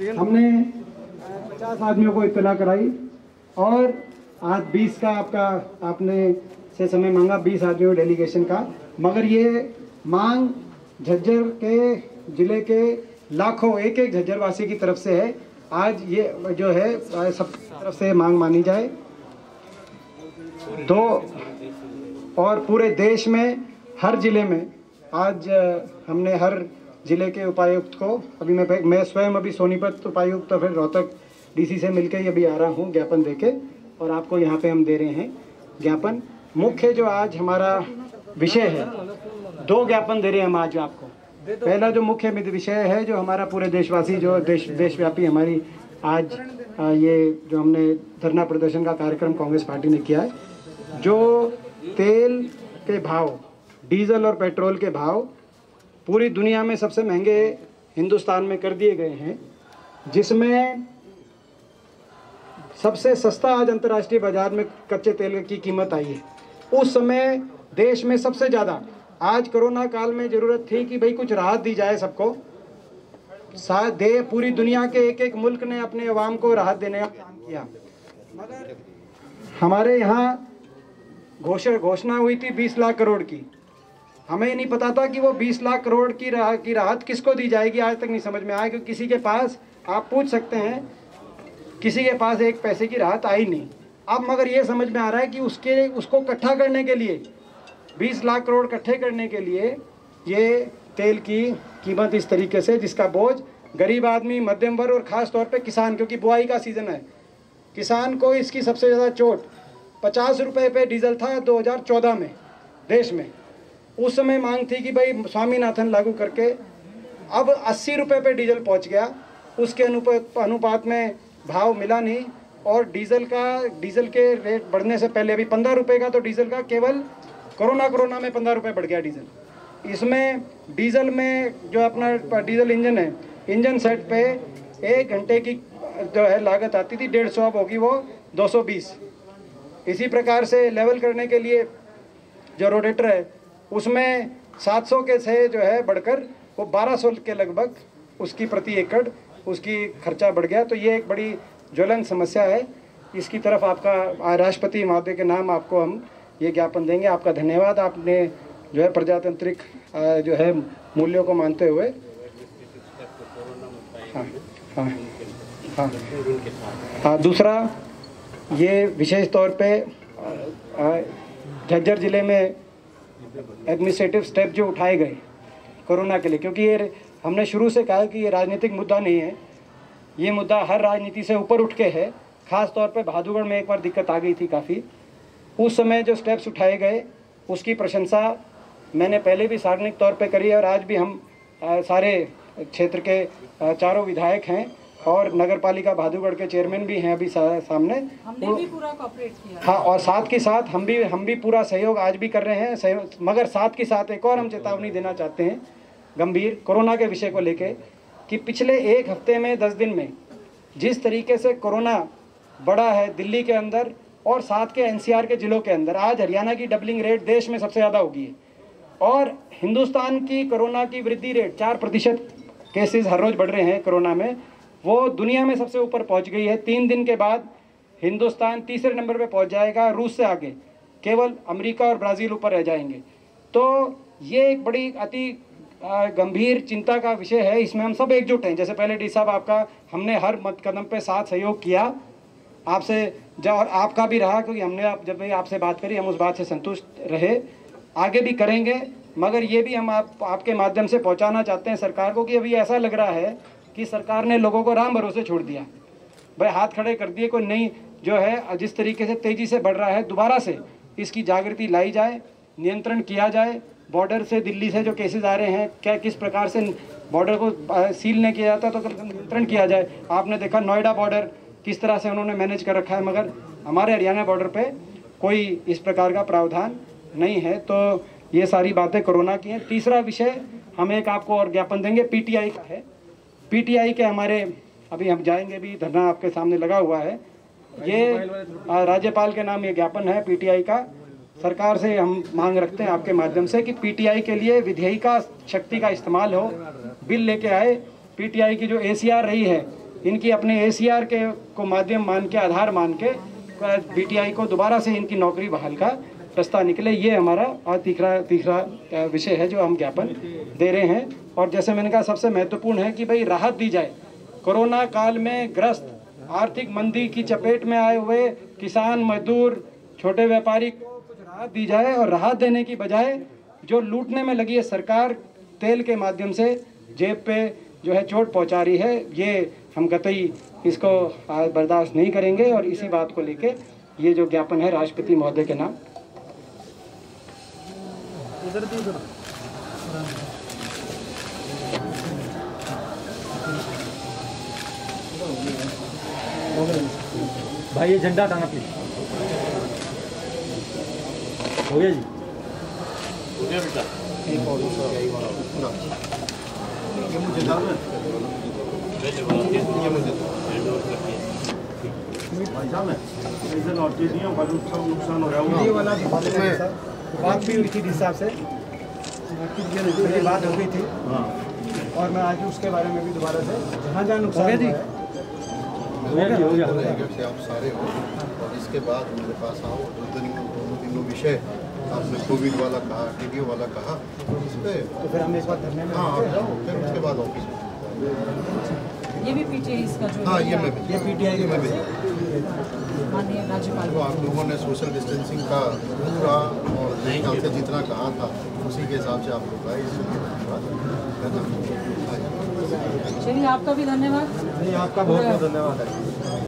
हमने 50 आदमियों को इत्तला कराई और आज 20 का आपने से समय मांगा, 20 आदमियों डेलीगेशन का, मगर ये मांग झज्जर के जिले के लाखों एक एक झज्जरवासी की तरफ से है। आज ये जो है सब तरफ से मांग मानी जाए। तो और पूरे देश में हर जिले में आज हमने हर जिले के उपायुक्त को, अभी मैं स्वयं अभी सोनीपत उपायुक्त तो फिर रोहतक डीसी से मिलकर अभी आ रहा हूँ ज्ञापन देके, और आपको यहाँ पे हम दे रहे हैं ज्ञापन। मुख्य जो आज हमारा विषय है, 2 ज्ञापन दे रहे हैं हम आज आपको। पहला जो मुख्य विषय है, जो हमारा पूरे देशवासी जो देशव्यापी हमारी आज ये जो हमने धरना प्रदर्शन का कार्यक्रम कांग्रेस पार्टी ने किया है, जो तेल के भाव, डीजल और पेट्रोल के भाव पूरी दुनिया में सबसे महंगे हिंदुस्तान में कर दिए गए हैं, जिसमें सबसे सस्ता आज अंतर्राष्ट्रीय बाजार में कच्चे तेल की कीमत आई है। उस समय देश में सबसे ज़्यादा आज कोरोना काल में ज़रूरत थी कि भाई कुछ राहत दी जाए सबको। पूरी दुनिया के एक एक मुल्क ने अपने अवाम को राहत देने का काम किया, मगर हमारे यहाँ घोषणा हुई थी 20 लाख करोड़ की। हमें नहीं पता था कि वो 20 लाख करोड़ की राहत किसको दी जाएगी, आज तक नहीं समझ में आया। क्योंकि किसी के पास, आप पूछ सकते हैं, किसी के पास 1 पैसे की राहत आई नहीं। अब मगर ये समझ में आ रहा है कि उसको इकट्ठा करने के लिए 20 लाख करोड़ इकट्ठे करने के लिए ये तेल की कीमत इस तरीके से, जिसका बोझ गरीब आदमी, मध्यम वर्ग और ख़ास तौर पे किसान, क्योंकि बुआई का सीज़न है, किसान को इसकी सबसे ज़्यादा चोट। 50 रुपये पे डीजल था 2014 में देश में। उस समय मांग थी कि भाई स्वामीनाथन लागू करके, अब 80 रुपये पे डीजल पहुंच गया। उसके अनुपात में भाव मिला नहीं, और डीजल के रेट बढ़ने से पहले अभी 15 रुपये का तो डीजल का केवल कोरोना में 15 रुपये बढ़ गया डीजल। इसमें डीजल में जो अपना डीजल इंजन है, इंजन सेट पे 1 घंटे की जो है लागत आती थी 150, अब होगी वो 220। इसी प्रकार से लेवल करने के लिए जो रोटेटर है उसमें 700 के से जो है बढ़कर वो 1200 के लगभग उसकी प्रति एकड़ उसकी खर्चा बढ़ गया। तो ये एक बड़ी ज्वलंत समस्या है। इसकी तरफ आपका राष्ट्रपति महोदय के नाम आपको हम ये ज्ञापन देंगे। आपका धन्यवाद, आपने जो है प्रजातांत्रिक जो है मूल्यों को मानते हुए। हाँ, दूसरा ये विशेष तौर पे झज्जर ज़िले में एडमिनिस्ट्रेटिव स्टेप जो उठाए गए कोरोना के लिए, क्योंकि ये हमने शुरू से कहा कि ये राजनीतिक मुद्दा नहीं है, ये मुद्दा हर राजनीति से ऊपर उठ के है। ख़ास तौर पे बहादुरगढ़ में एक बार दिक्कत आ गई थी काफ़ी, उस समय जो स्टेप्स उठाए गए उसकी प्रशंसा मैंने पहले भी सार्वजनिक तौर पे करी है, और आज भी हम सारे क्षेत्र के चारों विधायक हैं और नगर पालिका बहादुरगढ़ के चेयरमैन भी हैं अभी सामने, हमने भी पूरा कोऑपरेट किया। हाँ, और साथ के साथ हम भी पूरा सहयोग आज भी कर रहे हैं। मगर साथ के साथ एक और हम चेतावनी देना चाहते हैं गंभीर कोरोना के विषय को लेके, कि पिछले 1 हफ्ते में 10 दिन में जिस तरीके से कोरोना बढ़ा है दिल्ली के अंदर और साथ के एनसीआर के ज़िलों के अंदर, आज हरियाणा की डबलिंग रेट देश में सबसे ज़्यादा होगी है, और हिंदुस्तान की कोरोना की वृद्धि रेट 4% केसेस हर रोज़ बढ़ रहे हैं कोरोना में, वो दुनिया में सबसे ऊपर पहुंच गई है। 3 दिन के बाद हिंदुस्तान तीसरे नंबर पे पहुंच जाएगा, रूस से आगे केवल अमेरिका और ब्राज़ील ऊपर रह जाएंगे। तो ये एक बड़ी अति गंभीर चिंता का विषय है। इसमें हम सब एकजुट हैं। जैसे पहले डी साहब आपका, हमने हर कदम पे साथ सहयोग किया आपसे, और आपका भी रहा, क्योंकि हमने जब भी आपसे बात करी हम उस बात से संतुष्ट रहे, आगे भी करेंगे। मगर ये भी हम आपके माध्यम से पहुंचाना चाहते हैं सरकार को कि अभी ऐसा लग रहा है कि सरकार ने लोगों को राम भरोसे छोड़ दिया, भाई हाथ खड़े कर दिए। कोई नहीं जो है जिस तरीके से तेज़ी से बढ़ रहा है, दोबारा से इसकी जागृति लाई जाए, नियंत्रण किया जाए। बॉर्डर से दिल्ली से जो केसेस आ रहे हैं, क्या किस प्रकार से बॉर्डर को सील नहीं किया जाता, तो नियंत्रण किया जाए। आपने देखा नोएडा बॉर्डर किस तरह से उन्होंने मैनेज कर रखा है, मगर हमारे हरियाणा बॉर्डर पे कोई इस प्रकार का प्रावधान नहीं है। तो ये सारी बातें कोरोना की हैं। तीसरा विषय हम एक आपको और ज्ञापन देंगे, पीटीआई का है। पीटीआई के हमारे अभी हम जाएंगे भी, धरना आपके सामने लगा हुआ है। ये राज्यपाल के नाम ये ज्ञापन है पीटीआई का। सरकार से हम मांग रखते हैं आपके माध्यम से कि पीटीआई के लिए विधेयिका शक्ति का इस्तेमाल हो, बिल लेके आए। पीटीआई की जो एसीआर रही है इनकी अपने ACR के को माध्यम मान के, आधार मान के BTI को दोबारा से इनकी नौकरी बहाल का रास्ता निकले। ये हमारा आज तीसरा विषय है जो हम ज्ञापन दे रहे हैं। और जैसे मैंने कहा, सबसे महत्वपूर्ण है कि भाई राहत दी जाए। कोरोना काल में ग्रस्त, आर्थिक मंदी की चपेट में आए हुए किसान, मजदूर, छोटे व्यापारी को कुछ राहत दी जाए। और राहत देने की बजाय जो लूटने में लगी है सरकार, तेल के माध्यम से जेब पे जो है चोट पहुंचा रही है, ये हम कतई इसको बर्दाश्त नहीं करेंगे। और इसी बात को लेके ये जो ज्ञापन है राष्ट्रपति महोदय के नाम। भाई ये झंडा हटाना प्लीज। हो गया जी, हो गया बेटा। नुकसान हो रहा है ये वाला बात भी हुई थी हिसाब से, मेरी बात हो गई थी। और मैं आज उसके बारे में भी दोबारा से जहाँ नुकसान हो गया आप सारे हो। और इसके बाद मेरे पास आओ, दोनों तीनों विषय आपने कोविड वाला कहा, TDO वाला कहा, इस पे तो फिर हम इस बार धरने में फिर उसके बाद ऑफिस में ये भी PTI का जो ये PTI के में माननीय राज्यपाल तो आप लोगों ने सोशल डिस्टेंसिंग का पूरा और मेरे ख्याल से जितना कहा था उसी के हिसाब से आप लोग आए। चलिए, आपका भी धन्यवाद। आपका बहुत बहुत धन्यवाद है।